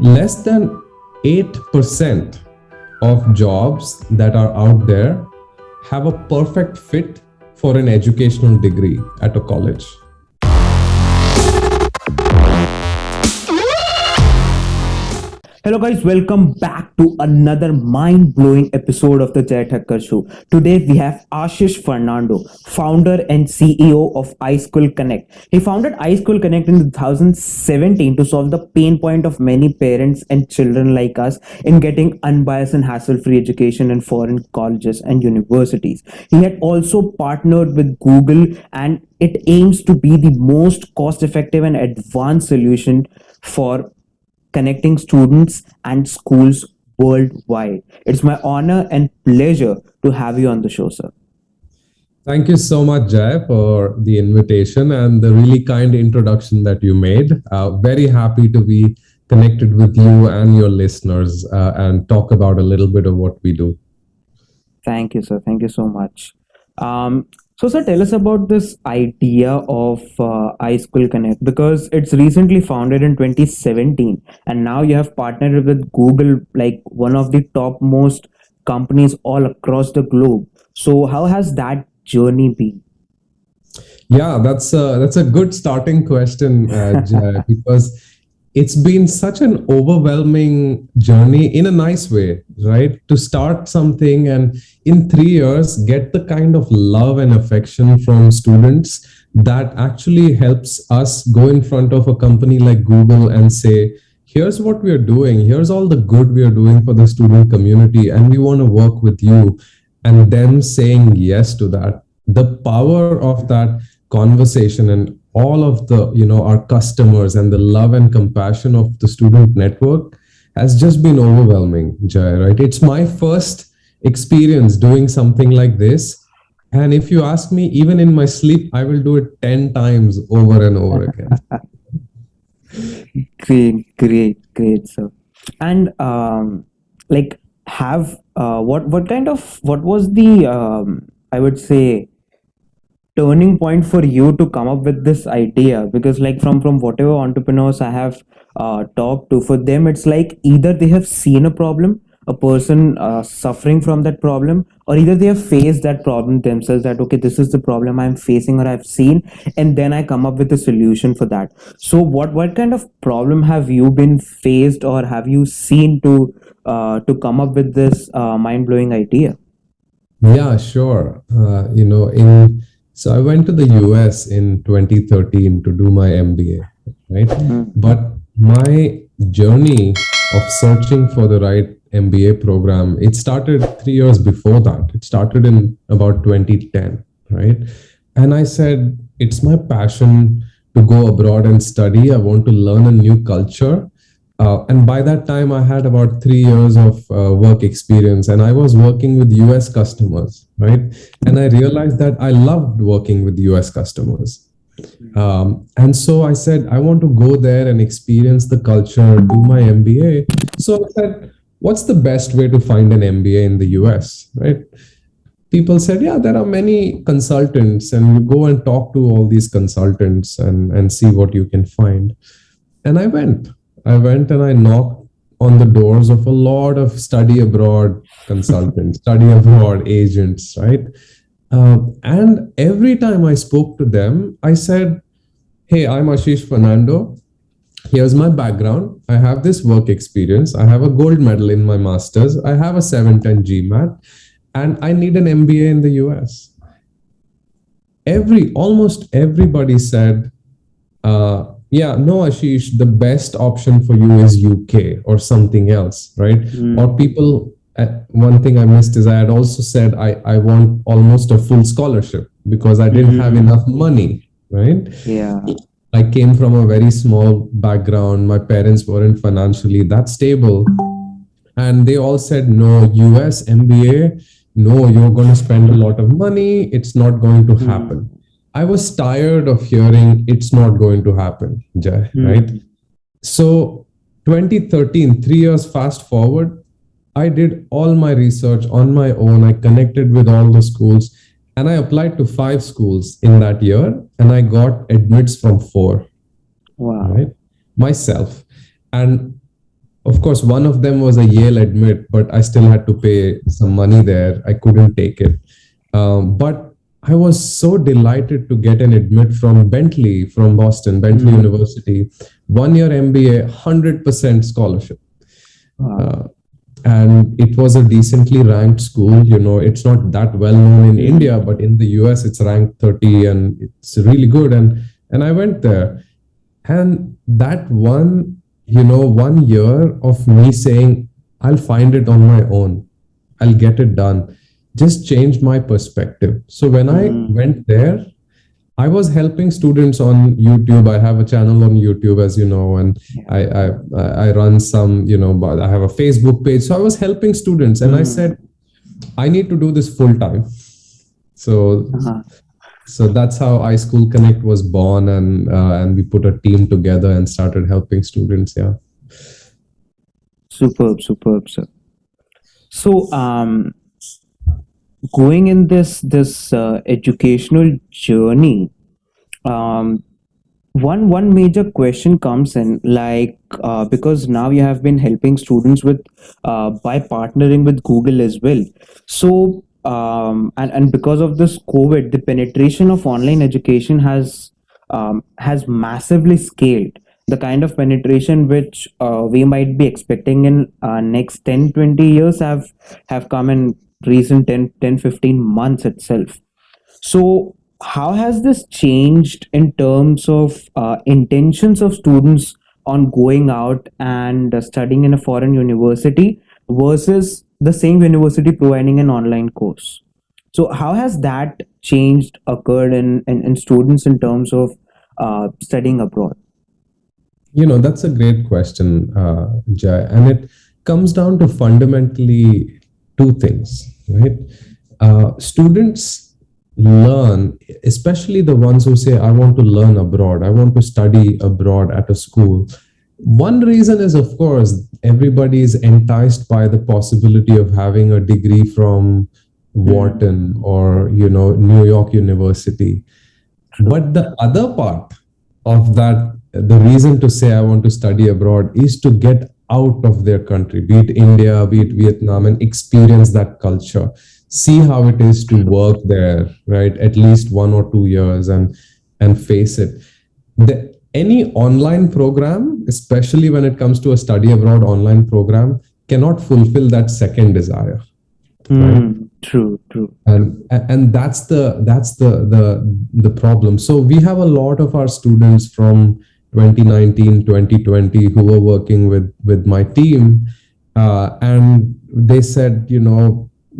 Less than 8% of jobs that are out there have a perfect fit for an educational degree at a college. Hello guys, welcome back to another mind-blowing episode of the Jay Thakkar Show. Today we have Ashish Fernando, founder and CEO of iSchool Connect. He founded iSchool Connect in 2017 to solve the pain point of many parents and children like us in getting unbiased and hassle-free education in foreign colleges and universities. He had also partnered with Google, and it aims to be the most cost-effective and advanced solution for connecting students and schools worldwide. It's my honor and pleasure to have you on the show, sir. Thank you so much, Jay, for the invitation and the really kind introduction that you made. Very happy to be connected with you and your listeners and talk about a little bit of what we do. Thank you, sir. Thank you so much. Sir, tell us about this idea of iSchool Connect, because it's recently founded in 2017, and now you have partnered with Google, like one of the topmost companies all across the globe. So, how has that journey been? Yeah, that's a good starting question, Jay, because it's been such an overwhelming journey in a nice way, right? To start something and in 3 years get the kind of love and affection from students that actually helps us go in front of a company like Google and say, here's what we are doing, here's all the good we are doing for the student community, and we want to work with you. And them saying yes to that, the power of that conversation and all of the our customers and the love and compassion of the student network has just been overwhelming, Jay, right? It's my first experience doing something like this, and if you ask me, even in my sleep I will do it 10 times over and over again. Great, sir. And like, have what was the I would say turning point for you to come up with this idea? Because like from whatever entrepreneurs I have talked to, for them it's like either they have seen a problem, a person suffering from that problem, or either they have faced that problem themselves, that okay, this is the problem I'm facing or I've seen, and then I come up with a solution for that. So what kind of problem have you been faced or have you seen to come up with this mind-blowing idea? Yeah, sure. In so I went to the US in 2013 to do my MBA, right? Mm. But my journey of searching for the right MBA program, it started 3 years before that. It started in about 2010, right? And I said, it's my passion to go abroad and study. I want to learn a new culture. And by that time, I had about 3 years of work experience, and I was working with US customers, right? And I realized that I loved working with US customers. And so I said, I want to go there and experience the culture, do my MBA. So I said, what's the best way to find an MBA in the US, right? People said, yeah, there are many consultants, and you go and talk to all these consultants and see what you can find. And I went and I knocked on the doors of a lot of study abroad consultants, study abroad agents, right? And every time I spoke to them, I said, hey, I'm Ashish Fernando. Here's my background. I have this work experience. I have a gold medal in my master's. I have a 710 GMAT, and I need an MBA in the US. Almost everybody said, yeah, no, Ashish, the best option for you is UK or something else, right? Mm. Or people, one thing I missed is I had also said I want almost a full scholarship because I didn't have enough money, right? Yeah. I came from a very small background. My parents weren't financially that stable. And they all said, no, US MBA, no, you're going to spend a lot of money. It's not going to happen. I was tired of hearing it's not going to happen, Jay, right? So 2013, 3 years fast forward, I did all my research on my own. I connected with all the schools and I applied to 5 schools in that year and I got admits from 4, Wow. right? Myself. And Of course, one of them was a Yale admit, but I still had to pay some money there. I couldn't take it. But I was so delighted to get an admit from Bentley, from Boston, Bentley University, 1 year MBA, 100% scholarship. Wow. And it was a decently ranked school. It's not that well known in India, but in the US, it's ranked 30 and it's really good. And I went there. And that 1 year of me saying, I'll find it on my own, I'll get it done, just changed my perspective. So when I went there, I was helping students on YouTube. I have a channel on YouTube, as you know, and I run some, but I have a Facebook page. So I was helping students, and I said, I need to do this full time. So that's how iSchool Connect was born, and we put a team together and started helping students. Yeah. Superb, sir. So, going in this educational journey, one major question comes in, like, because now you have been helping students with by partnering with Google as well. So, and because of this COVID, the penetration of online education has massively scaled. The kind of penetration which we might be expecting in next 10-20 years have come in recent 10-15 months itself. So how has this changed in terms of intentions of students on going out and studying in a foreign university versus the same university providing an online course? So how has that changed occurred in students in terms of studying abroad? That's a great question, Jai. And it comes down to fundamentally two things, right? Students learn, especially the ones who say, I want to learn abroad, I want to study abroad at a school. One reason is, of course, everybody is enticed by the possibility of having a degree from Wharton or, New York University. But the other part of that, the reason to say I want to study abroad, is to get out of their country, be it India, be it Vietnam, and experience that culture, see how it is to work there, right? At least 1 or 2 years, and face it. Any online program, especially when it comes to a study abroad online program, cannot fulfill that second desire. Right? True. And that's the problem. So we have a lot of our students from 2019, 2020 who were working with my team, and they said,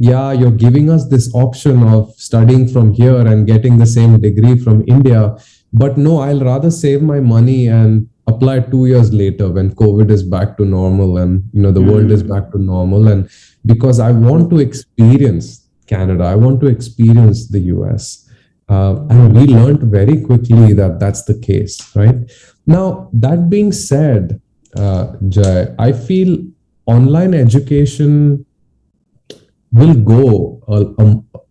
yeah, you're giving us this option of studying from here and getting the same degree from India, but no, I'll rather save my money and apply 2 years later when COVID is back to normal and the world is back to normal, and because I want to experience Canada, I want to experience the US. And we learned very quickly that that's the case, right? Now, that being said, Jai, I feel online education will go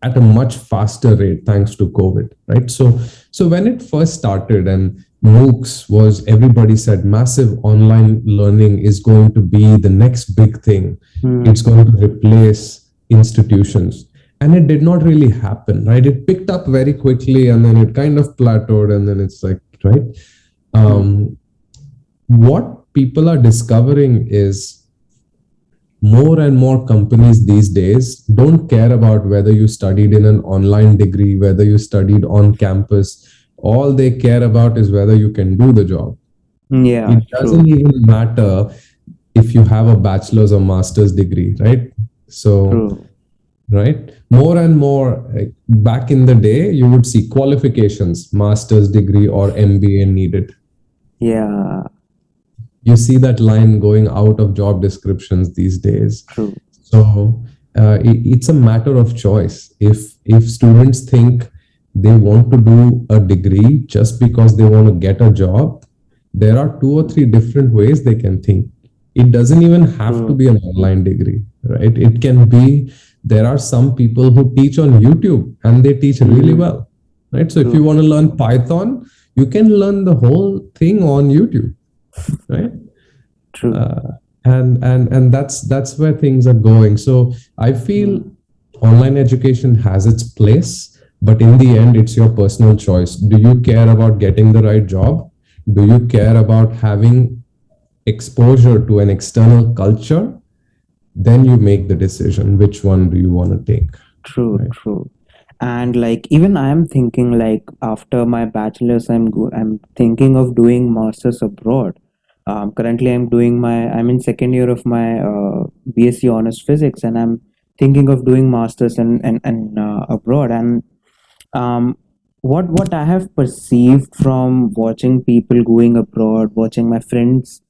at a much faster rate thanks to COVID, right? So when it first started and MOOCs was, everybody said massive online learning is going to be the next big thing. It's going to replace institutions. And it did not really happen, right? It picked up very quickly and then it kind of plateaued, and then it's like, right? What people are discovering is more and more companies these days don't care about whether you studied in an online degree, whether you studied on campus. All they care about is whether you can do the job. Yeah, it doesn't even matter if you have a bachelor's or master's degree, right? So true. Right, more and more, like back in the day, you would see qualifications, master's degree or MBA needed. Yeah, You see that line going out of job descriptions these days. true. So it's a matter of choice. If students think they want to do a degree just because they want to get a job, there are 2 or 3 different ways they can think. It doesn't even have to be an online degree, right? It can be, there are some people who teach on YouTube and they teach really well, right? So if you want to learn Python, you can learn the whole thing on YouTube, right? True. and that's where things are going. So I feel online education has its place, but in the end it's your personal choice. Do you care about getting the right job? Do you care about having exposure to an external culture? Then you make the decision, which one do you want to take, True, right? true. And like even I am thinking like after my bachelor's, I'm thinking of doing masters abroad. Currently, I'm in second year of my BSc honors physics, and I'm thinking of doing masters and abroad. And um, what I have perceived from watching people going abroad, watching my friends,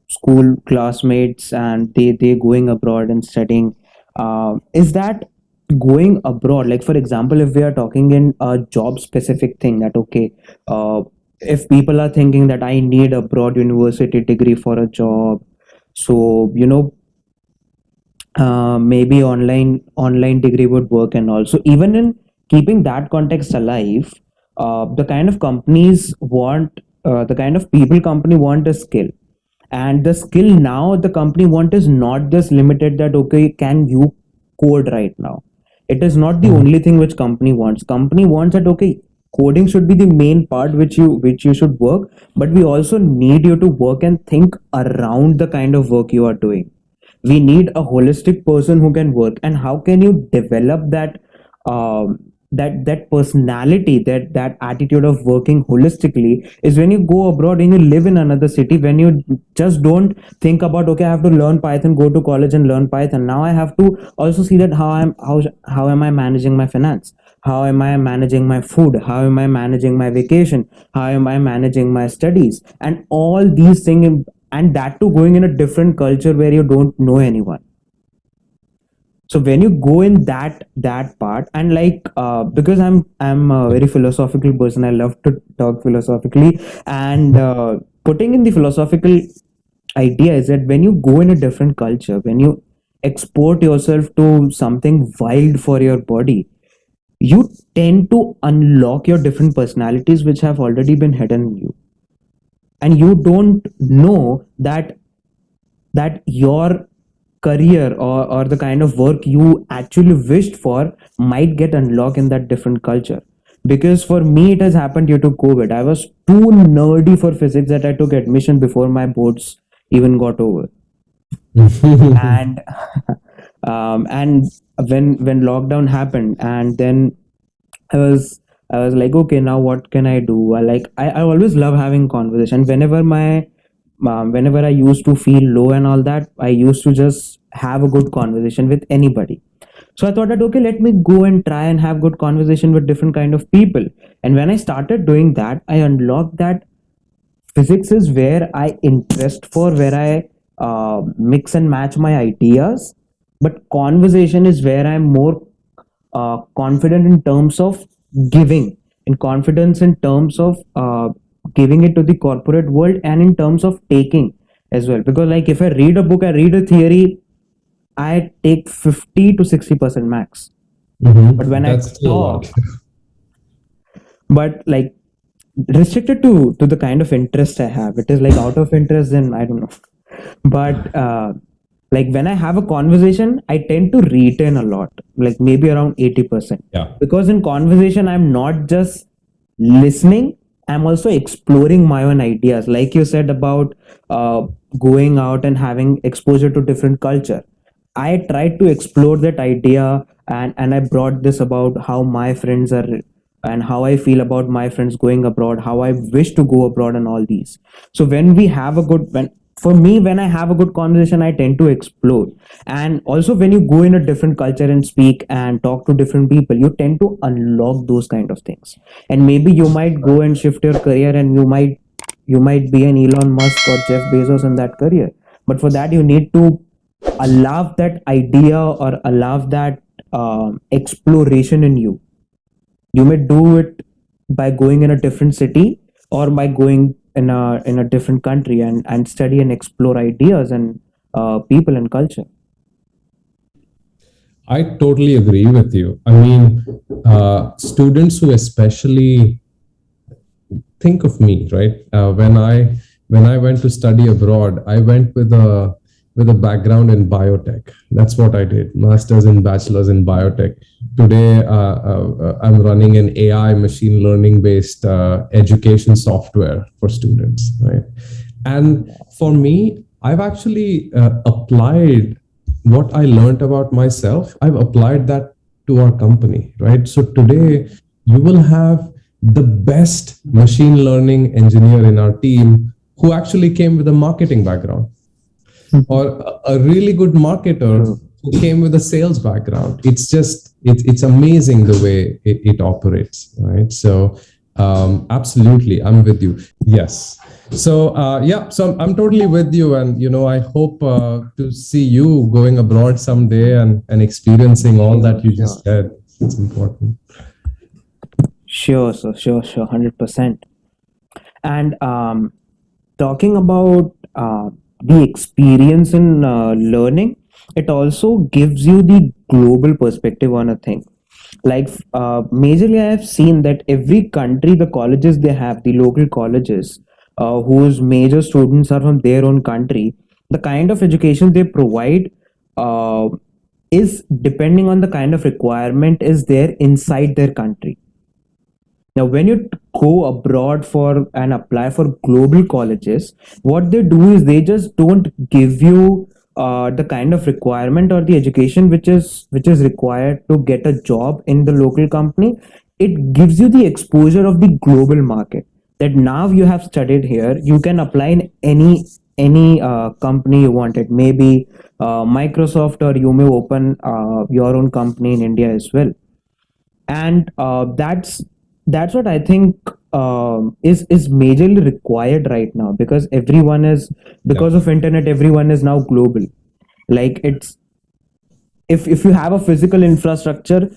school classmates, and they going abroad and studying, is that going abroad, like for example, if we are talking in a job specific thing, that okay, if people are thinking that I need a broad university degree for a job, so maybe online degree would work. And also even in keeping that context alive, the kind of companies want, the kind of people company want a skill, and the skill now the company want is not just limited that okay, can you code right now. It is not the Mhm. only thing which company wants that okay, coding should be the main part which you should work, but we also need you to work and think around the kind of work you are doing. We need a holistic person who can work. And how can you develop that, that personality, that attitude of working holistically, is when you go abroad and you live in another city, when you just don't think about okay, I have to learn Python, go to college and learn Python. Now I have to also see that how am I managing my finance, how am I managing my food, how am I managing my vacation, how am I managing my studies, and all these things. And that too going in a different culture where you don't know anyone. So when you go in that part, and like because I'm a very philosophical person, I love to talk philosophically. And putting in the philosophical idea is that when you go in a different culture, when you export yourself to something wild for your body, you tend to unlock your different personalities which have already been hidden in you. And you don't know that your career, or the kind of work you actually wished for might get unlocked in that different culture. Because for me it has happened due to COVID. I was too nerdy for physics that I took admission before my boards even got over. And and when lockdown happened, and then I was I was like, okay, now what can I do? I always love having conversation. Whenever I used to feel low and all that, I used to just have a good conversation with anybody. So I thought that okay, let me go and try and have good conversation with different kind of people. And when I started doing that, I unlocked that physics is where I interest for, where I mix and match my ideas. But conversation is where I'm more confident in terms of giving, in confidence in terms of giving it to the corporate world, and in terms of taking as well. Because like if I read a book, I read a theory, I take 50 to 60% max. But when I That's still a talk, lot. but like restricted to the kind of interest I have. It is like out of interest, then I don't know. But like when I have a conversation, I tend to retain a lot, like maybe around 80%. Yeah. Because in conversation, I'm not just listening, I'm also exploring my own ideas. Like you said about going out and having exposure to different culture. I tried to explore that idea, and I brought this about how my friends are and how I feel about my friends going abroad, how I wish to go abroad, and all these. So when we have a good when for me, when I have a good conversation, I tend to explore. And also when you go in a different culture and speak and talk to different people, you tend to unlock those kind of things. And maybe you might go and shift your career, and you might be an Elon Musk or Jeff Bezos in that career. But for that, you need to allow that idea, or allow that exploration in you. You may do it by going in a different city, or by going in a different country, and study and explore ideas and people and culture. I totally agree with you. I mean, students who especially think of me, right? When I when I went to study abroad, I went with a background in biotech. That's what I did, masters and bachelor's in biotech. Today, I'm running an AI machine learning based education software for students, right? And for me, I've actually applied what I learned about myself. I've applied that to our company, right? So today, you will have the best machine learning engineer in our team who actually came with a marketing background, or a really good marketer True. who came with a sales background. It's amazing the way it operates, right? So absolutely, I'm with you. Yes. So yeah, so I'm totally with you, and I hope to see you going abroad someday and experiencing all that you Sure. just said. It's important. Sure, sir. Sure. 100%. And talking about the experience in learning, it also gives you the global perspective on a thing. Like, majorly, I have seen that every country, the colleges they have, the local colleges, whose major students are from their own country, the kind of education they provide uh, is depending on the kind of requirement is there inside their country. Now, when you go abroad for and apply for global colleges, what they do is they just don't give you the kind of requirement or the education which is required to get a job in the local company. It gives you the exposure of the global market. That now you have studied here, you can apply in any company you wanted. Maybe Microsoft, or you may open your own company in India as well. And that's what I think is majorly required right now, because everyone is, Yeah. because of internet, everyone is now global. Like, it's, if you have a physical infrastructure,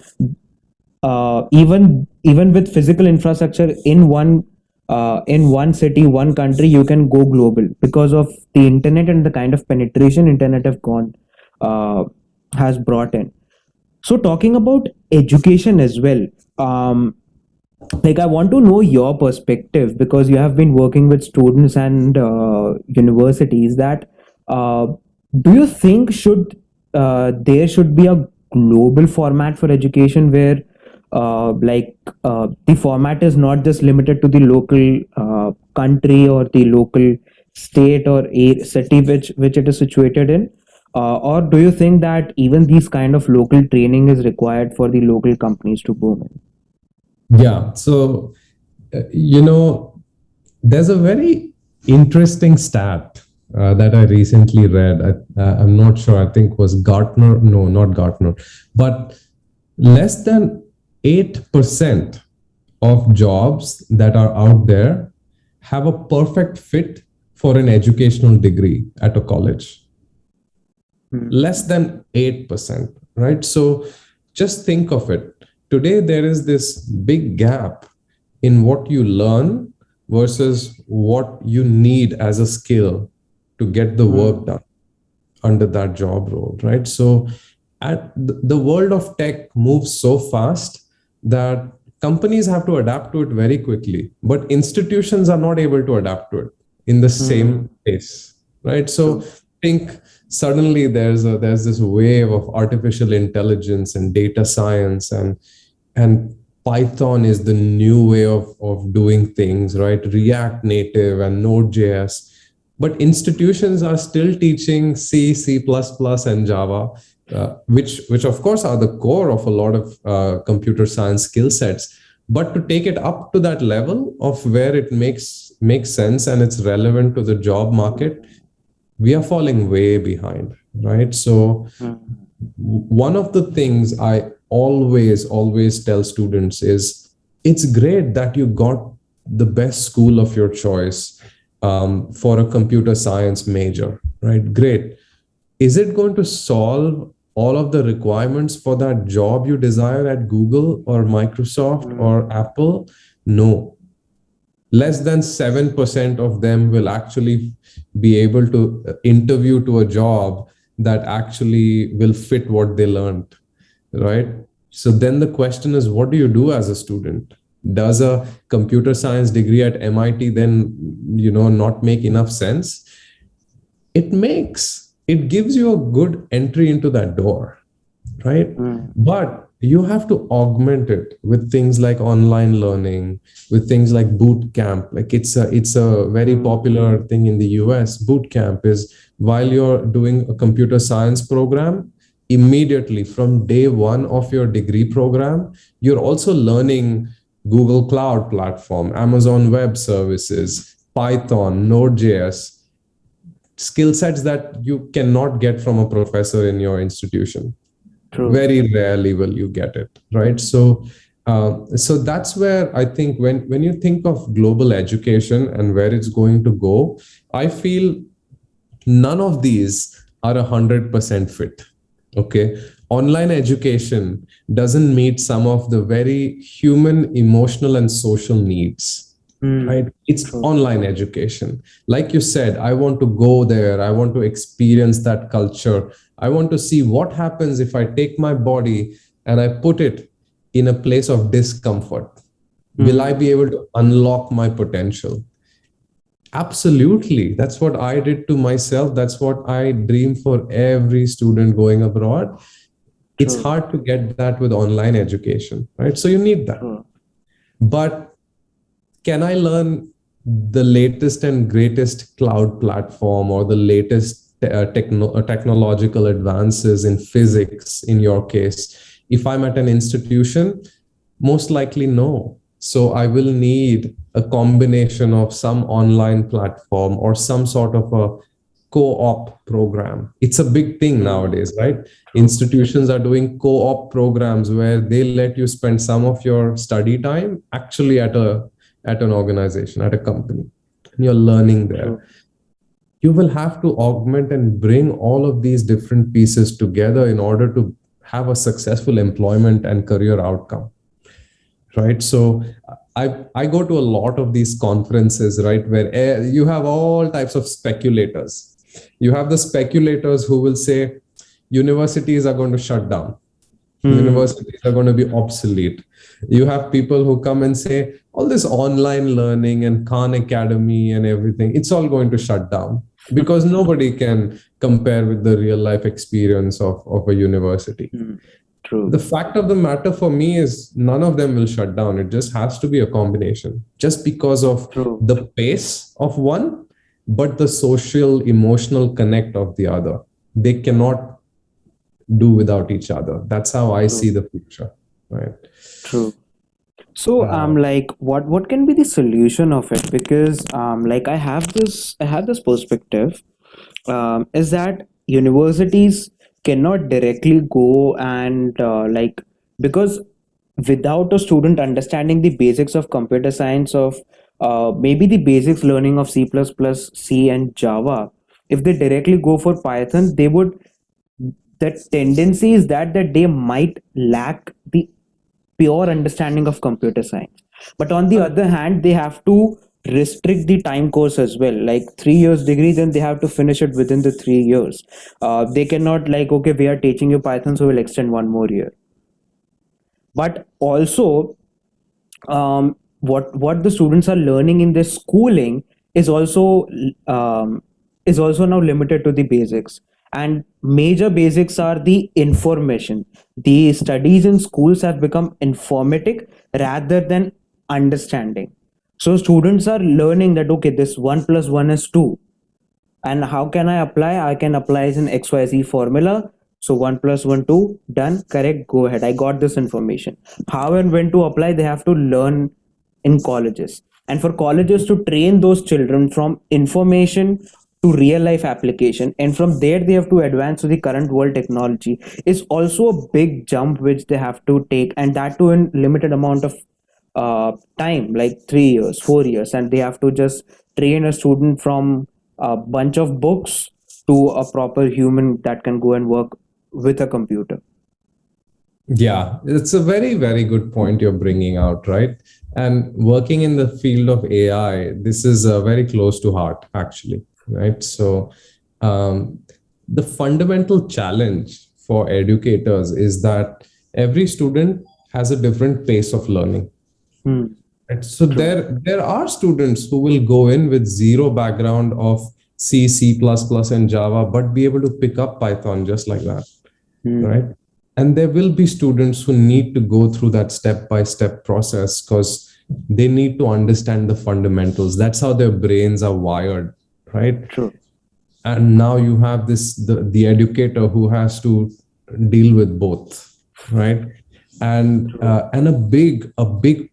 even with physical infrastructure in one city, one country, you can go global because of the internet and the kind of penetration internet have gone uh, has brought in. So, talking about education as well, like, I want to know your perspective, because you have been working with students and universities. That uh, do you think should there should be a global format for education, where the format is not just limited to the local country or the local state or a city which it is situated in, or do you think that even these kind of local training is required for the local companies to boom in? Yeah. So, there's a very interesting stat that I recently read. I'm not sure. I think was Gartner. No, not Gartner. But less than 8% of jobs that are out there have a perfect fit for an educational degree at a college. Less than 8%, right? So just think of it. Today, there is this big gap in what you learn versus what you need as a skill to get the work done under that job role, right? So the world of tech moves so fast that companies have to adapt to it very quickly, but institutions are not able to adapt to it in the same pace, right? So think suddenly there's this wave of artificial intelligence and data science, and Python is the new way of doing things, right? React Native and Node.js. But institutions are still teaching C, C++, and Java, which of course are the core of a lot of computer science skill sets. But to take it up to that level of where it makes sense and it's relevant to the job market, we are falling way behind, right? So one of the things I always tell students is, it's great that you got the best school of your choice for a computer science major, right? Great. Is it going to solve all of the requirements for that job you desire at Google or Microsoft or Apple? No. Less than 7% of them will actually be able to interview to a job that actually will fit what they learned, right? So then the question is, what do you do as a student? Does a computer science degree at MIT then, not make enough sense? It gives you a good entry into that door, right? Mm, But you have to augment it with things like online learning, with things like boot camp. Like it's a very popular thing in the US. Boot camp is while you're doing a computer science program, immediately from day one of your degree program, you're also learning Google Cloud Platform, Amazon Web Services, Python, Node.js, skill sets that you cannot get from a professor in your institution. true. Very rarely will you get it, right? So that's where I think when you think of global education and where it's going to go, I feel none of these are 100% fit. Okay, online education doesn't meet some of the very human, emotional, and social needs, Mm, right? It's true. online education. Like you said, I want to go there, I want to experience that culture, I want to see what happens if I take my body and I put it in a place of discomfort. Will I Mm, be able to unlock my potential? Absolutely. That's what I did to myself. That's what I dream for every student going abroad. It's true. hard to get that with online education, right? So you need that. True. But can I learn the latest and greatest cloud platform or the latest technological advances in physics, in your case, if I'm at an institution? Most likely, no. So I will need a combination of some online platform or some sort of a co-op program. It's a big thing Mm, nowadays, right? true. Institutions are doing co-op programs where they let you spend some of your study time actually at an organization, at a company. And you're learning there. True. You will have to augment and bring all of these different pieces together in order to have a successful employment and career outcome, right? So I go to a lot of these conferences, right, where you have all types of speculators. You have the speculators who will say universities are going to shut down, Mm, universities are going to be obsolete. You have people who come and say all this online learning and Khan Academy and everything, it's all going to shut down because nobody can compare with the real life experience of a university. mm, true. The fact of the matter for me is none of them will shut down. It just has to be a combination, just because of True. the pace of one, but the social, emotional connect of the other. They cannot do without each other. That's how I True. see the future, right? True. So Uh, like what can be the solution of it? Because like I have this perspective, is that universities cannot directly go and like, because without a student understanding the basics of computer science, of maybe the basics learning of C++, C and Java, if they directly go for Python, they would, the tendency is that they might lack the pure understanding of computer science. But on the other hand, they have to restrict the time course as well, like 3 years degree, then they have to finish it within the 3 years. They cannot, like, okay, we are teaching you Python, so we'll extend 1 more year. But also, what the students are learning in their schooling is also um, is also now limited to the basics, and major basics are the information. The studies in schools have become informatic rather than understanding. So students are learning that, okay, this 1 plus 1 is 2, and how can I apply? I can apply as an XYZ formula. So 1 plus 1, 2, done, correct, go ahead. I got this information. How and when to apply, they have to learn in colleges. And for colleges to train those children from information to real life application, and from there they have to advance to the current world technology, is also a big jump which they have to take, and that too in limited amount of time, like 3 years, 4 years, and they have to just train a student from a bunch of books to a proper human that can go and work with a computer. yeah, it's a very, very good point you're bringing out, right? And working in the field of AI, this is very close to heart, actually, right? So, um, the fundamental challenge for educators is that every student has a different pace of learning. Hmm. Right? So True. there are students who will go in with zero background of C, C++, and Java, but be able to pick up Python just like that, Hmm. right? And there will be students who need to go through that step by step process because they need to understand the fundamentals. That's how their brains are wired, right? True. And now you have the educator who has to deal with both, right? And a big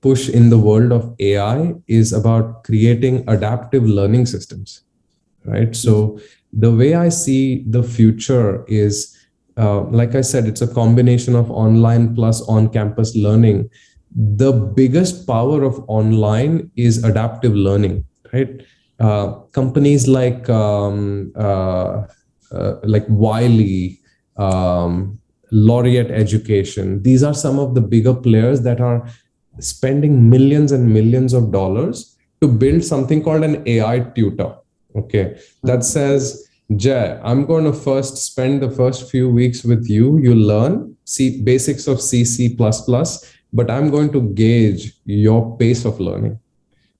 push in the world of AI is about creating adaptive learning systems, right? So the way I see the future is, like I said, it's a combination of online plus on-campus learning. The biggest power of online is adaptive learning, right? Companies like Wiley, Laureate Education, these are some of the bigger players that are spending millions and millions of dollars to build something called an AI tutor. Okay, that says, Jay, I'm going to first spend the first few weeks with you. You learn basics of C, C++, but I'm going to gauge your pace of learning.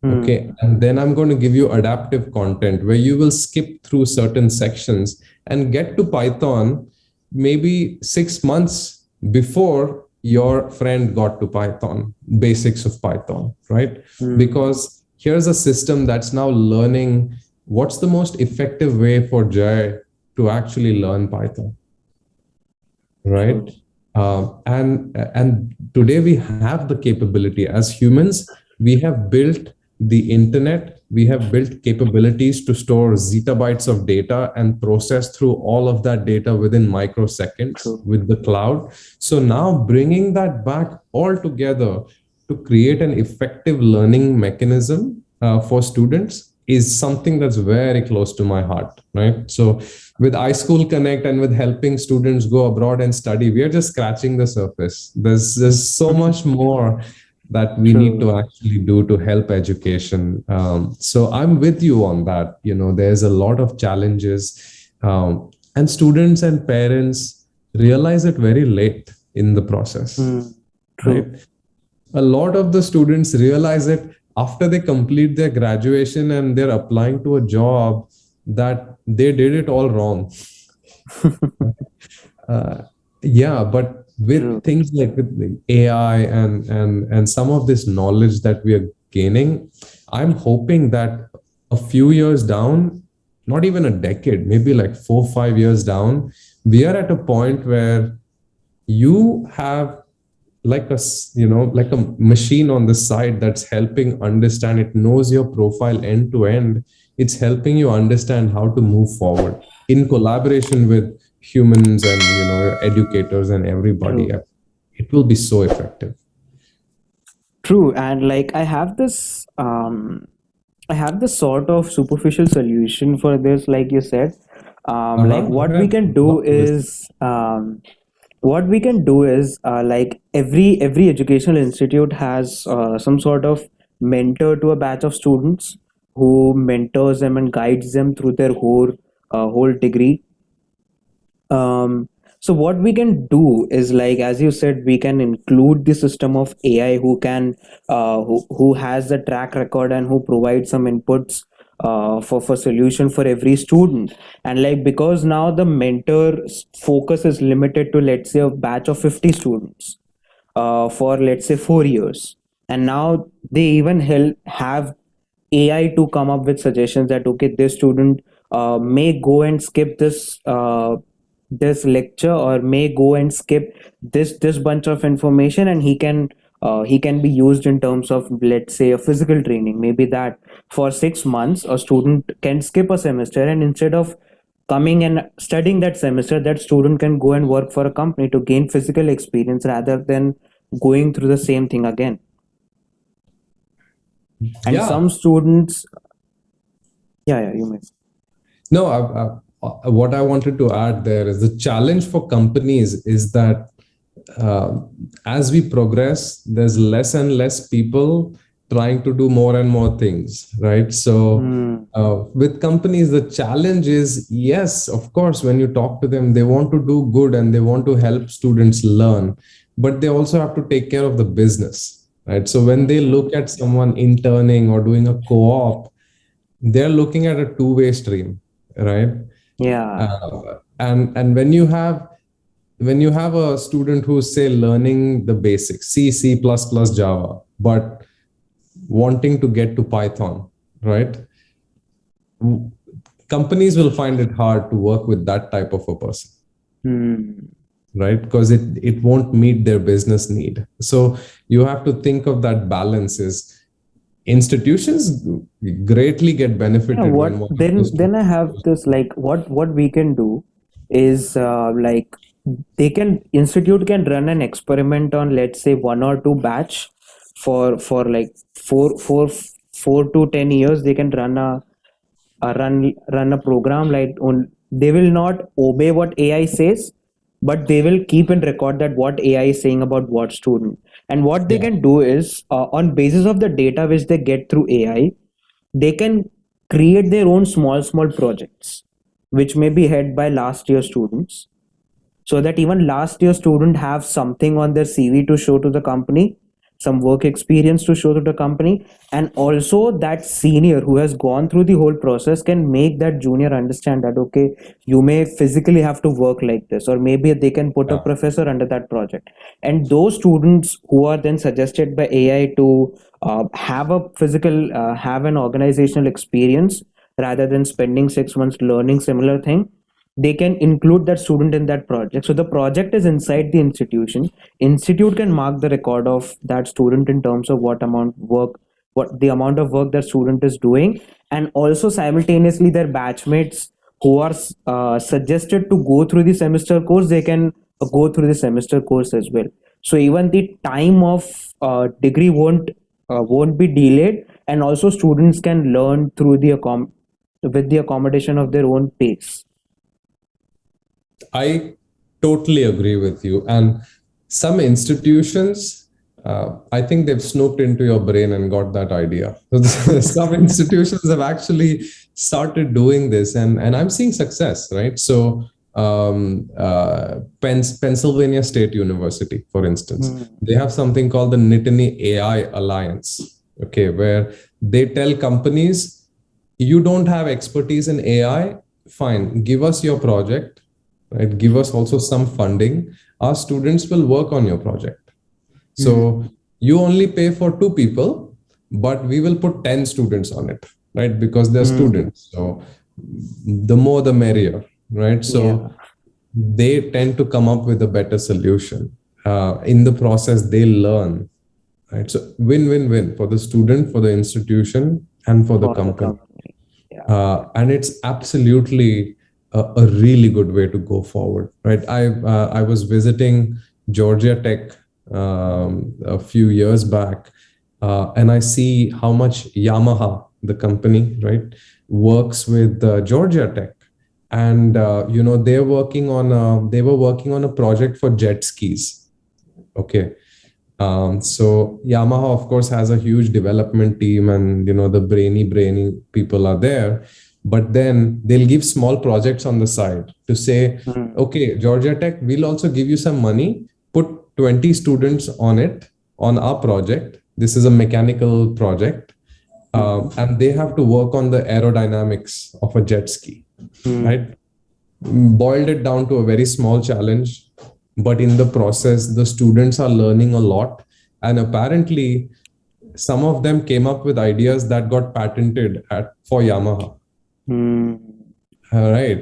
Okay, and then I'm going to give you adaptive content where you will skip through certain sections and get to Python maybe 6 months before your friend got to Python, basics of Python, right? Because here's a system that's now learning what's the most effective way for Jay to actually learn Python, right? And today we have the capability as humans. We have built the internet. We have built capabilities to store zettabytes of data and process through all of that data within microseconds with the cloud. So now bringing that back all together to create an effective learning mechanism for students is something that's very close to my heart, right? So with iSchool Connect and with helping students go abroad and study, we are just scratching the surface. There's so much more that we need to actually do to help education. So I'm with you on that. There's a lot of challenges, and students and parents realize it very late in the process, right? A lot of the students realize it after they complete their graduation and they're applying to a job that they did it all wrong. Yeah, but with things like with the AI and some of this knowledge that we are gaining, I'm hoping that a few years down, not even a decade, maybe like 4 or 5 years down, we are at a point where you have like a machine on the side that's helping understand. It knows your profile end to end. It's helping you understand how to move forward in collaboration with humans and educators and everybody. It will be so effective. True, and like I have this sort of superficial solution for this, like you said. Like Go what we ahead. can do Love to listen. is like every educational institute has some sort of mentor to a batch of students who mentors them and guides them through their whole degree. So what we can do is, like as you said, we can include the system of AI who has the track record and who provides some inputs for solution for every student. And like, because now the mentor's focus is limited to, let's say, a batch of 50 students for, let's say, 4 years, and now they even have AI to come up with suggestions that, okay, this student may go and skip this lecture, or may go and skip this bunch of information, and he can be used in terms of, let's say, a physical training. Maybe that for 6 months a student can skip a semester, and instead of coming and studying that semester, that student can go and work for a company to gain physical experience rather than going through the same thing again. And Yeah. some students, yeah, you may. No, what I wanted to add there is the challenge for companies is that as we progress, there's less and less people trying to do more and more things, right? So with companies, the challenge is, yes, of course, when you talk to them, they want to do good and they want to help students learn, but they also have to take care of the business, right? So when they look at someone interning or doing a co-op, they're looking at a two-way stream, right? Yeah. And when you have a student who's say learning the basics, C, Java, but wanting to get to Python, right? Companies will find it hard to work with that type of a person, Hmm. right? Because it won't meet their business need. So you have to think of that balance. Is institutions greatly get Yeah, benefited what when one of then those then I students have goes. this, like, what we can do is, like, they can institute can run an experiment on, let's say, one or two batch for like four to 10 years. They can run a program, like, on, they will not obey what AI says, but they will keep and record that what AI is saying about what student. And what they Yeah. can do is, on basis of the data which they get through AI, they can create their own small projects which may be head by last year students, so that even last year student have something on their CV to show to the company, some work experience to show to the company. And also that senior who has gone through the whole process can make that junior understand that, okay, you may physically have to work like this, or maybe they can put a Yeah. professor under that project. And those students who are then suggested by AI to have an organizational experience, rather than spending 6 months learning similar thing, they can include that student in that project. So the project is inside the institution. Institute can mark the record of that student in terms of what the amount of work that student is doing. And also simultaneously their batchmates who are suggested to go through the semester course, they can go through the semester course as well. So even the time of degree won't be delayed, and also students can learn through with the accommodation of their own pace. I totally agree with you. And some institutions, I think they've snooped into your brain and got that idea. Some institutions have actually started doing this, and I'm seeing success, right? So, Pennsylvania State University, for instance, Hmm. they have something called the Nittany AI Alliance, okay, where they tell companies, you don't have expertise in AI, fine, give us your project, right? Give us also some funding. Our students will work on your project. Hmm. So you only pay for two people, but we will put 10 students on it, right? Because they're Hmm. students. So the more the merrier, right? Yeah. So they tend to come up with a better solution. In the process, they learn, right? So win win win for the student, for the institution, and for the For the company. company. Yeah. And it's absolutely a really good way to go forward, right? I was visiting Georgia Tech a few years back, and I see how much Yamaha, the company, right, works with Georgia Tech, and they were working on a project for jet skis. Okay, so Yamaha, of course, has a huge development team, and the brainy people are there. But then they'll give small projects on the side to say, Hmm. okay, Georgia Tech, we'll also give you some money. Put 20 students on it on our project. This is a mechanical project, Hmm. and they have to work on the aerodynamics of a jet ski, Hmm. right? Boiled it down to a very small challenge, but in the process the students are learning a lot, and apparently some of them came up with ideas that got patented for Yamaha. Hmm. All right,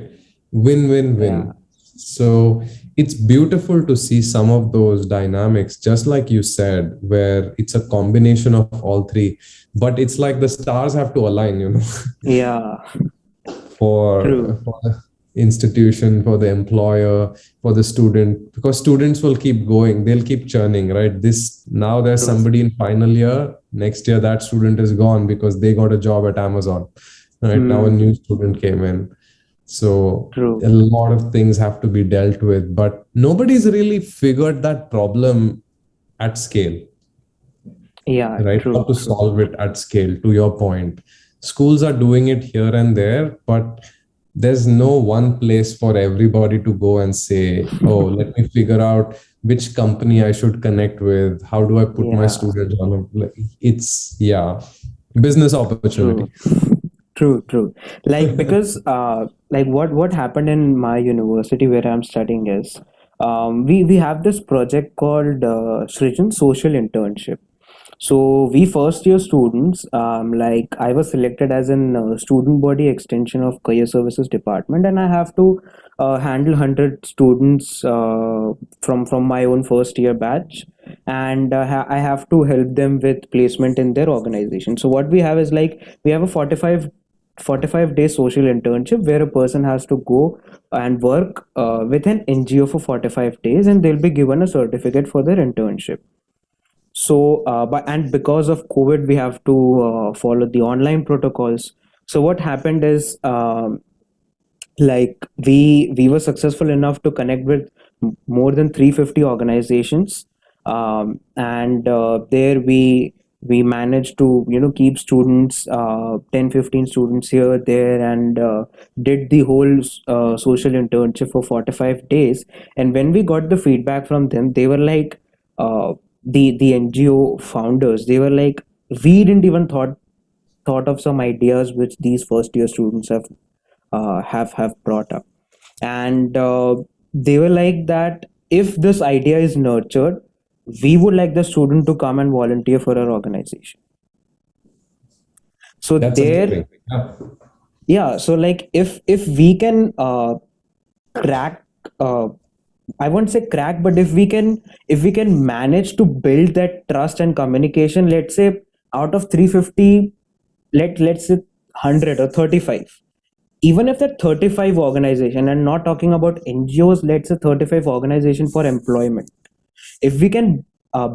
win win Yeah. win. So it's beautiful to see some of those dynamics, just like you said, where it's a combination of all three, but it's like the stars have to align, Yeah. True. for the institution, for the employer, for the student, because students will keep going, they'll keep churning, right? This now there's True. somebody in final year, next year that student is gone because they got a job at Amazon, right? Now a Hmm. new student came in. So True. a lot of things have to be dealt with, but nobody's really figured that problem at scale, Yeah. right? How True. to True. solve it at scale. To your point, schools are doing it here and there, but there's no one place for everybody to go and say, oh, let me figure out which company I should connect with. How do I put my Yeah, students on it's, yeah, business opportunity. true. True. Like because like what happened in my university where I'm studying is we have this project called Srijan Social Internship. So we first year students, like I was selected as an student body extension of career services department, and I have to handle 100 students from my own first year batch, and I have to help them with placement in their organization. So what we have is like we have a 45-day social internship where a person has to go and work with an NGO for 45 days, and they'll be given a certificate for their internship. So but and because of COVID we have to follow the online protocols. So what happened is like we were successful enough to connect with more than 350 organizations, and there we managed to keep students, 10-15 students here there, and did the whole social internship for 45 days. And when we got the feedback from them, they were like, the NGO founders, they were like, we didn't even thought of some ideas which these first year students have brought up. And they were like that if this idea is nurtured, we would like the student to come and volunteer for our organization. So That's there, amazing. Yeah. yeah, so like if we can crack, uh, I won't say crack, but if we can manage to build that trust and communication, let's say out of 350, let's say 100 or 35, even if that 35 organization, and not talking about NGOs, let's say 35 organization for employment, if we can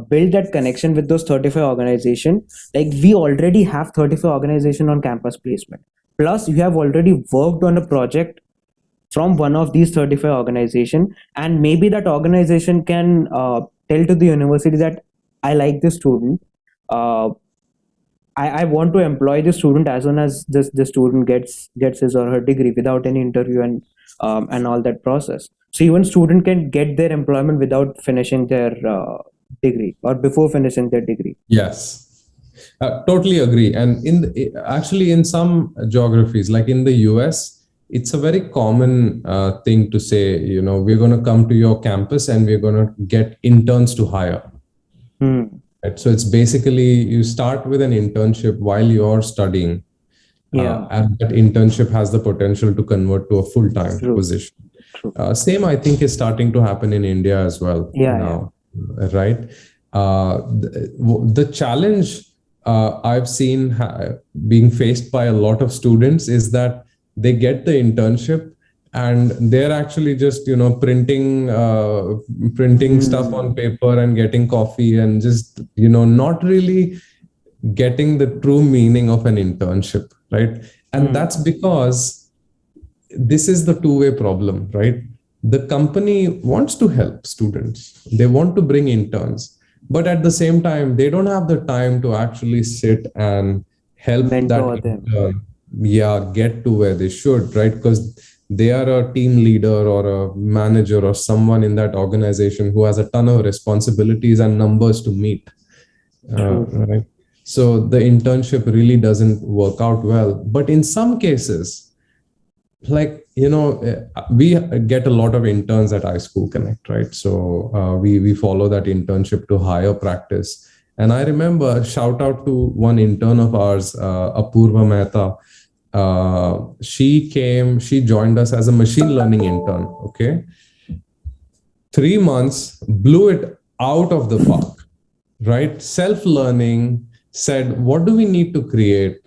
build that connection with those 35 organization, like we already have 35 organization on campus placement, plus you have already worked on a project from one of these 35 organization, and maybe that organization can tell to the university that I like this student, uh, I want to employ the student as soon as the student gets his or her degree without any interview and all that process. So even student can get their employment without finishing their degree or before finishing their degree. Yes, totally agree. And actually, in some geographies, like in the US, it's a very common thing to say, we're going to come to your campus and we're going to get interns to hire. Hmm. Right? So it's basically you start with an internship while you're studying, Yeah, and that internship has the potential to convert to a full-time true, position. true. Same, I think, is starting to happen in India as well Yeah. now, right? The challenge I've seen being faced by a lot of students is that they get the internship and they're actually just printing stuff on paper and getting coffee and just not really getting the true meaning of an internship, right? And that's because this is the two-way problem, right? The company wants to help students, they want to bring interns, but at the same time they don't have the time to actually sit and help that Mentor them. intern, yeah, get to where they should, right? Because they are a team leader or a manager or someone in that organization who has a ton of responsibilities and numbers to meet, True. right? So the internship really doesn't work out well. But in some cases, like we get a lot of interns at iSchool Connect, right? So we follow that internship to hire practice. And I remember, shout out to one intern of ours, Apurva Mehta. She joined us as a machine learning intern. Okay, 3 months, blew it out of the park, right? Self learning, said, what do we need to create?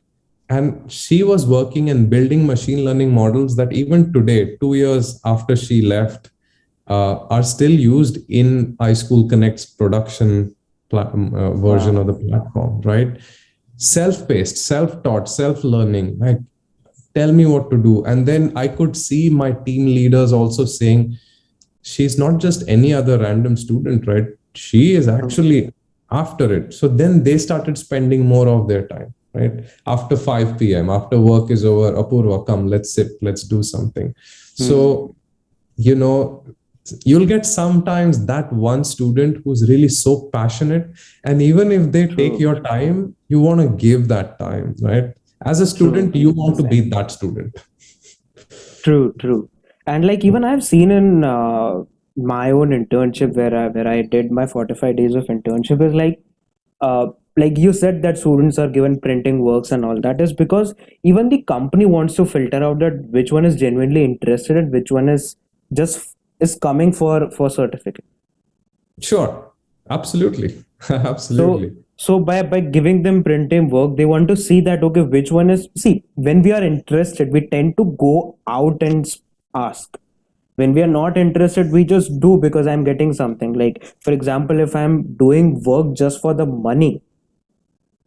And she was working and building machine learning models that even today, 2 years after she left, are still used in iSchool Connect's production version Wow. of the platform, right? Self-paced, self-taught, self-learning, like, tell me what to do. And then I could see my team leaders also saying, she's not just any other random student, right? She is actually after it. So then they started spending more of their time, right? After 5 p.m., after work is over, Apurva, come, let's sit, let's do something. So, you know, you'll get sometimes that one student who's really so passionate, and even if they take True. your time, you want to give that time, right? As a True. student, you want to be that student. True. And like even I've seen in my own internship where I did my 45 days of internship is like you said that students are given printing works and all that is because even the company wants to filter out that which one is genuinely interested and which one is just is coming for certificate. Sure, absolutely. So Absolutely. so by giving them printing work, they want to see that okay, which one is see when we are interested, we tend to go out and ask. When we are not interested, we just do because I'm getting something. Like for example, if I'm doing work just for the money,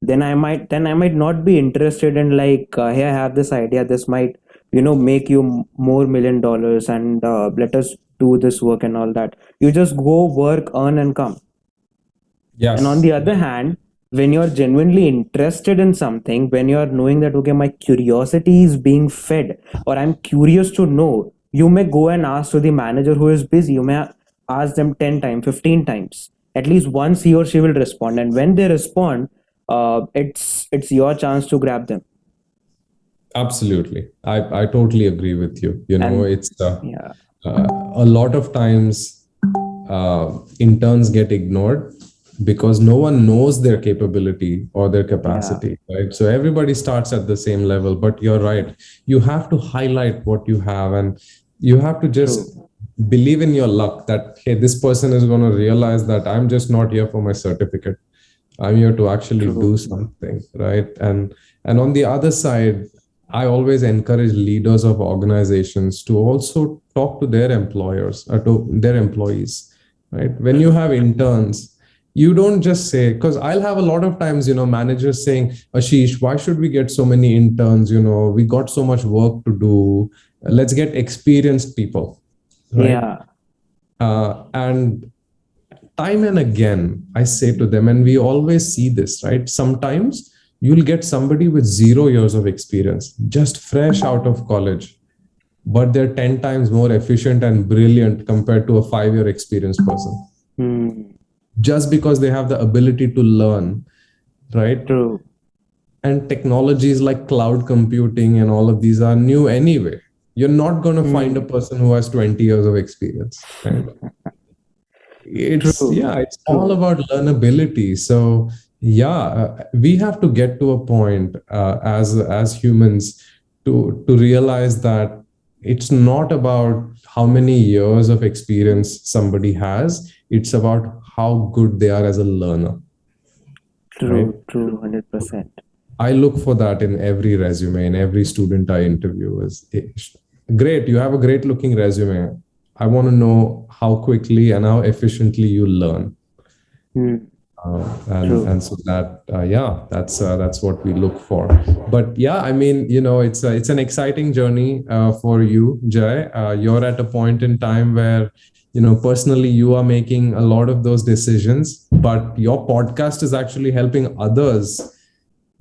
then I might not be interested in like hey, I have this idea. This might make you more $1 million and let us do this work and all that. You just go work, earn, and come. And on Yes. the other hand, when you're genuinely interested in something, when you're knowing that, okay, my curiosity is being fed, or I'm curious to know, you may go and ask to the manager who is busy. You may ask them 10 times, 15 times. At least once he or she will respond. And when they respond, it's your chance to grab them. Absolutely. I totally agree with you. You know, And it's yeah, a lot of times interns get ignored because no one knows their capability or their yeah, capacity, right? So everybody starts at the same level, but you're right. You have to highlight what you have, and you have to just true, believe in your luck that, hey, this person is going to realize that I'm just not here for my certificate. I'm here to actually true. do something, right? And on the other side, I always encourage leaders of organizations to also talk to their employers or to their employees, right? When you have interns, you don't just say, because I'll have a lot of times, managers saying, Ashish, why should we get so many interns? We got so much work to do. Let's get experienced people, right? Yeah, And time and again, I say to them, and we always see this, right? Sometimes you'll get somebody with 0 years of experience, just fresh out of college, but they're 10 times more efficient and brilliant compared to a 5 year experienced person, hmm, just because they have the ability to learn, right? true, And technologies like cloud computing and all of these are new anyway. You're not going to find a hmm, person who has 20 years of experience, right? It's, true, yeah, it's all true, about learnability. So yeah, we have to get to a point as humans to realize that it's not about how many years of experience somebody has, it's about how good they are as a learner, right? true, 100%. I look for that in every resume, in every student I interview. Is great. You have a great looking resume. I want to know how quickly and how efficiently you learn. Hmm, And true. so that yeah, that's what we look for. But yeah, I mean, it's an exciting journey for you, Jay. You're at a point in time where personally you are making a lot of those decisions, but your podcast is actually helping others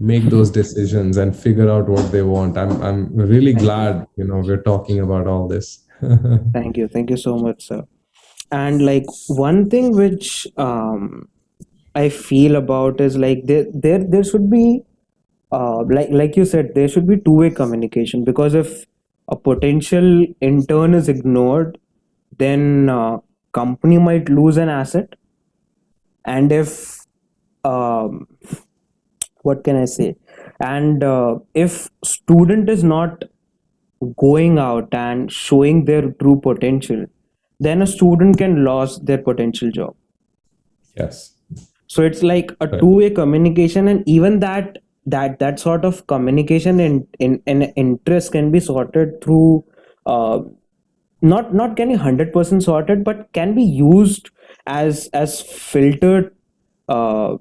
make those decisions and figure out what they want. I'm really Thank you. glad we're talking about all this. Thank you. Thank you so much, sir. And like one thing which I feel about is like there should be like you said, there should be two-way communication because if a potential intern is ignored, then company might lose an asset. And if um, what can I say? And if student is not going out and showing their true potential, then a student can lose their potential job. Yes. So it's like a Right. two-way communication, and even that sort of communication in interest can be sorted through uh, not can be 100% sorted, but can be used as filtered uh,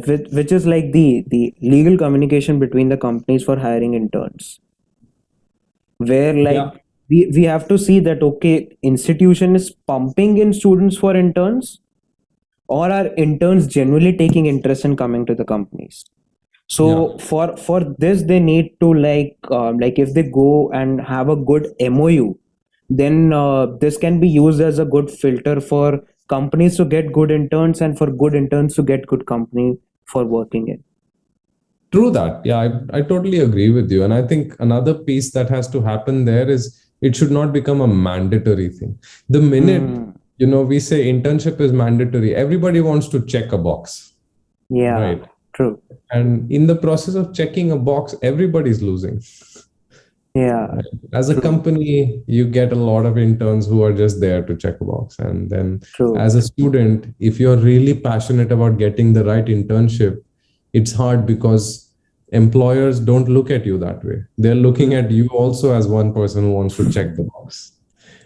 which is like the legal communication between the companies for hiring interns, where Yeah. like we have to see that okay, institution is pumping in students for interns, or are interns genuinely taking interest in coming to the companies. So for this, they need to like if they go and have a good MOU, then this can be used as a good filter for companies to get good interns and for good interns to get good company for working in. True that. Yeah, I totally agree with you. And I think another piece that has to happen there is it should not become a mandatory thing. The minute, we say internship is mandatory, everybody wants to check a box, Yeah, right? true. And in the process of checking a box, everybody's losing. Yeah, Right? As a true, company, you get a lot of interns who are just there to check a box. And then true. as a student, if you're really passionate about getting the right internship, it's hard because employers don't look at you that way. They're looking at you also as one person who wants to check the box.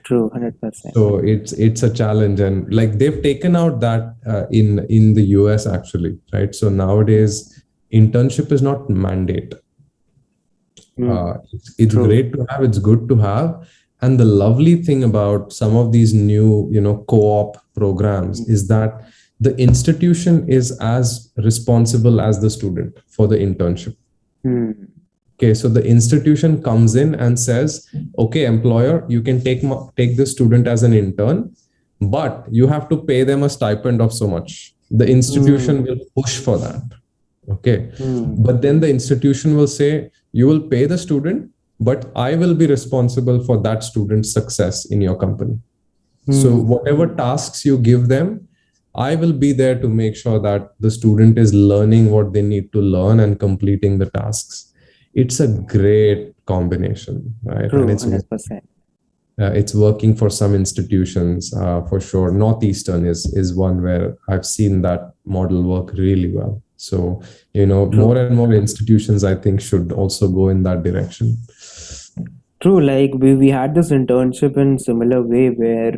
True, 100%. So it's a challenge, and like they've taken out that in the US actually, right? So nowadays, internship is not mandate. It's True. great to have, it's good to have. And the lovely thing about some of these new co-op programs is that the institution is as responsible as the student for the internship. Okay, so the institution comes in and says, okay, employer, you can take this student as an intern, but you have to pay them a stipend of so much. The institution will push for that. Okay. But then the institution will say, you will pay the student, but I will be responsible for that student's success in your company. So whatever tasks you give them, I will be there to make sure that the student is learning what they need to learn and completing the tasks. It's a great combination, right? True, And 100%. it's working for some institutions for sure. Northeastern is one where I've seen that model work really well. So, more and more institutions, I think, should also go in that direction. True, like we had this internship in similar way where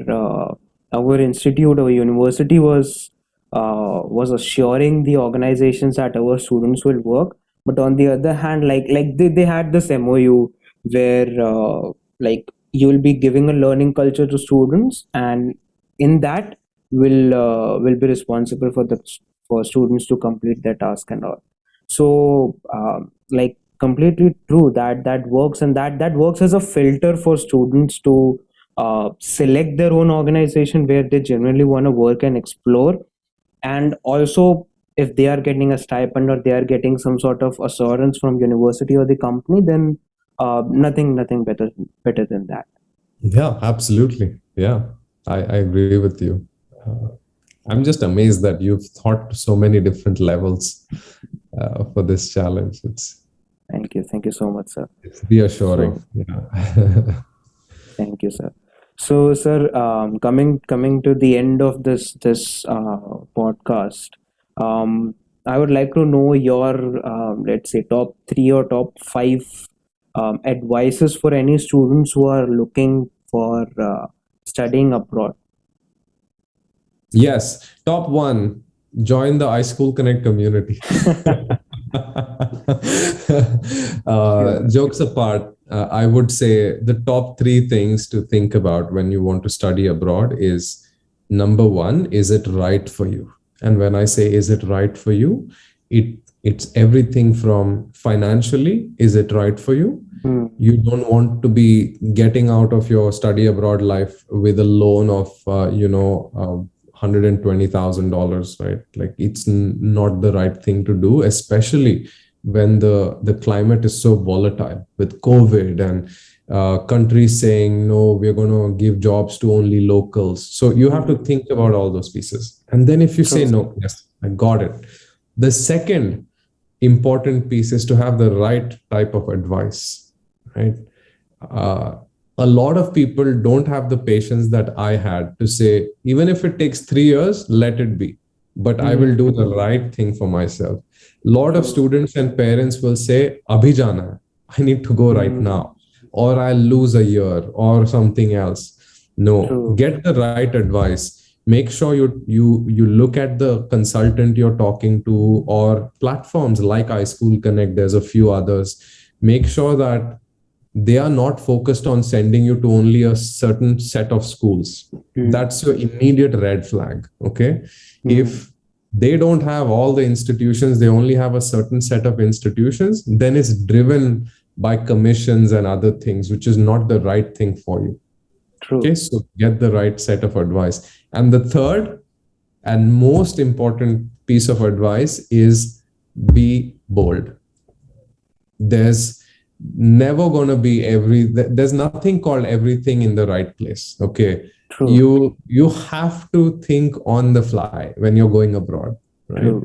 our institute or university was assuring the organizations that our students will work, but on the other hand, like they had this MOU where like you will be giving a learning culture to students, and in that will be responsible for students to complete their task and all. So like completely true, that works, and that works as a filter for students to select their own organization where they generally want to work and explore. And also, if they are getting a stipend or they are getting some sort of assurance from university or the company, then nothing better than that. Yeah, absolutely. Yeah, I agree with you. I'm just amazed that you've thought to so many different levels for this challenge. Thank you so much, sir. It's reassuring. So, Yeah. thank you, sir. So, sir, coming to the end of this podcast, I would like to know your let's say top 3 or top 5 advices for any students who are looking for studying abroad. Yes. Top one, join the iSchool Connect community. Jokes apart, I would say the top 3 things to think about when you want to study abroad is number 1, is it right for you? And when I say, is it right for you? It's everything from financially, is it right for you? You don't want to be getting out of your study abroad life with a loan of, $120,000, right? Like it's not the right thing to do, especially when the climate is so volatile with COVID and countries saying, no, we're going to give jobs to only locals. So you have to think about all those pieces. And then if you say, no, yes, I got it. The second important piece is to have the right type of advice, right? A lot of people don't have the patience that I had to say, even if it takes 3 years, let it be. But I will do the right thing for myself. A lot of students and parents will say, Abhi jana hai. I need to go right now, or I'll lose a year or something else. No, get the right advice. Make sure you look at the consultant you're talking to, or platforms like iSchool Connect. There's a few others. Make sure that they are not focused on sending you to only a certain set of schools. That's your immediate red flag. Okay. If they don't have all the institutions, they only have a certain set of institutions, then it's driven by commissions and other things, which is not the right thing for you. Okay, True. so get the right set of advice. And the third and most important piece of advice is be bold. There's never going to be there's nothing called everything in the right place. Okay, True. you have to think on the fly when you're going abroad, right?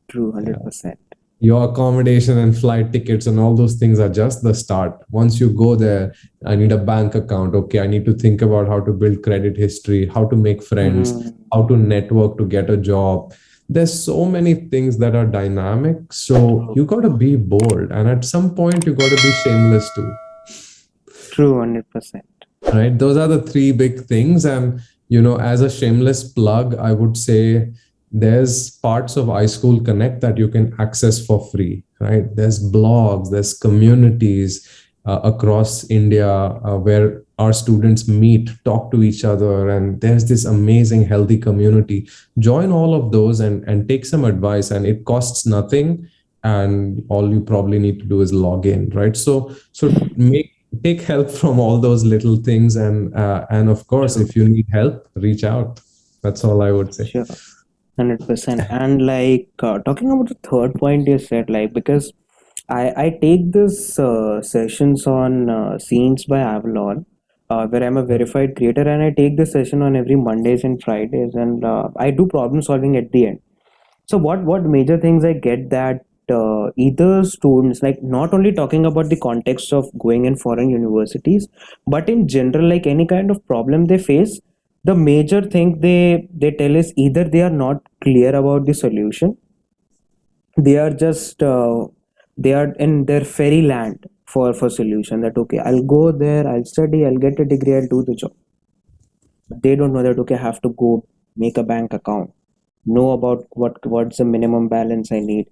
True. 100%. Your accommodation and flight tickets and all those things are just the start. Once you go there, I need a bank account. Okay, I need to think about how to build credit history, how to make friends, how to network to get a job. There's so many things that are dynamic. So you got to be bold. And at some point, you got to be shameless too. True. 100%. Right? Those are the three big things. And, as a shameless plug, I would say there's parts of iSchool Connect that you can access for free, right? There's blogs, there's communities across India where our students meet, talk to each other, and there's this amazing healthy community. Join all of those and take some advice, and it costs nothing, and all you probably need to do is log in, right? So take help from all those little things, and of course, if you need help, reach out. That's all I would say. Sure. 100%. And talking about the third point you said, because I take this sessions on Scenes by Avalon, where I'm a verified creator, and I take this session on every Mondays and Fridays, and I do problem solving at the end. So what major things I get that either students, like, not only talking about the context of going in foreign universities, but in general, like any kind of problem they face, the major thing they tell is either they are not clear about the solution, they are just they are in their fairyland for solution, that okay, I'll go there, I'll study, I'll get a degree, I'll do the job. They don't know that okay, I have to go make a bank account, know about what's the minimum balance I need,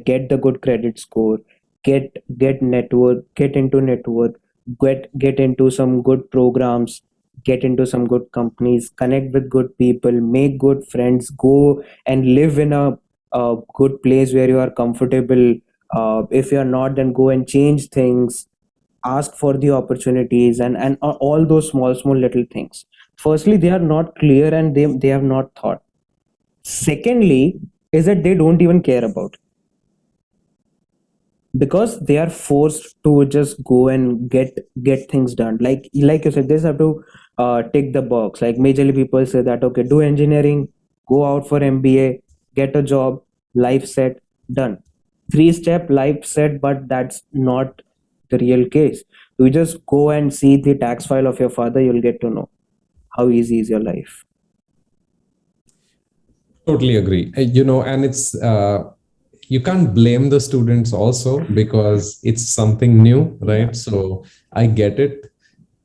get the good credit score, get network, get into network, get into some good programs, get into some good companies, connect with good people, make good friends, go and live in a good place where you are comfortable. If you are not, then go and change things, ask for the opportunities, and all those small little things. Firstly, they are not clear, and they have not thought. Secondly, is that they don't even care about it, because they are forced to just go and get things done. Like you said, they just have to tick the box. Like majorly people say that okay, do engineering, go out for MBA, get a job, life set, done. Three-step life set, but that's not the real case. You just go and see the tax file of your father, you'll get to know how easy is your life. Totally agree. And it's you can't blame the students also, because it's something new, right? So I get it.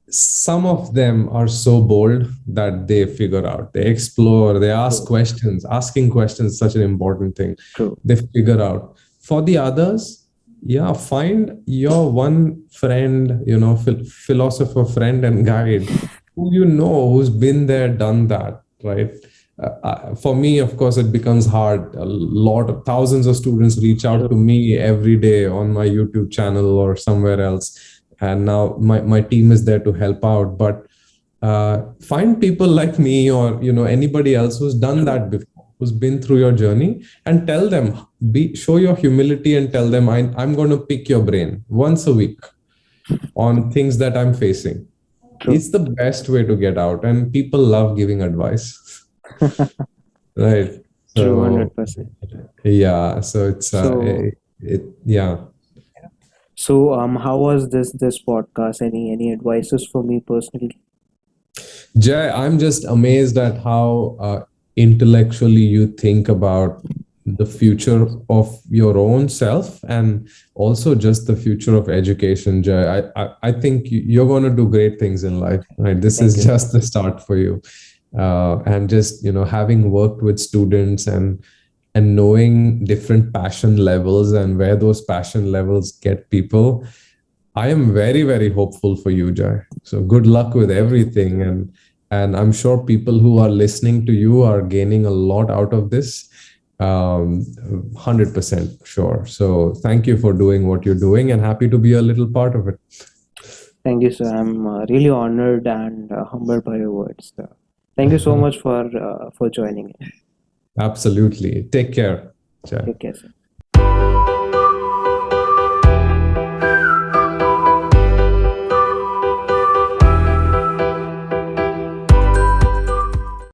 Some of them are so bold that they figure out, they explore, they ask questions. Asking questions is such an important thing. True. They figure out. For the others, yeah, find your one friend, philosopher friend and guide who who's been there, done that, right? For me, of course, it becomes hard. A lot of thousands of students reach out to me every day on my YouTube channel or somewhere else, and now my team is there to help out. But find people like me, or anybody else who's done that before, who's been through your journey, and tell them, show your humility and tell them, I'm going to pick your brain once a week on things that I'm facing. True. It's the best way to get out, and people love giving advice. Right. True. 100%. Yeah. So it's yeah. So how was this podcast? Any advices for me personally? Jay, I'm just amazed at how intellectually you think about the future of your own self, and also just the future of education, Jay. I think you're going to do great things in life, right? This is just the start for you. And just having worked with students and knowing different passion levels and where those passion levels get people, I am very, very hopeful for you, Jay. So good luck with everything, and I'm sure people who are listening to you are gaining a lot out of this. 100% sure. So thank you for doing what you're doing, and happy to be a little part of it. Thank you, sir. I'm really honored and humbled by your words. Thank you so much for joining in. Absolutely. Take care. Jai. Take care, sir.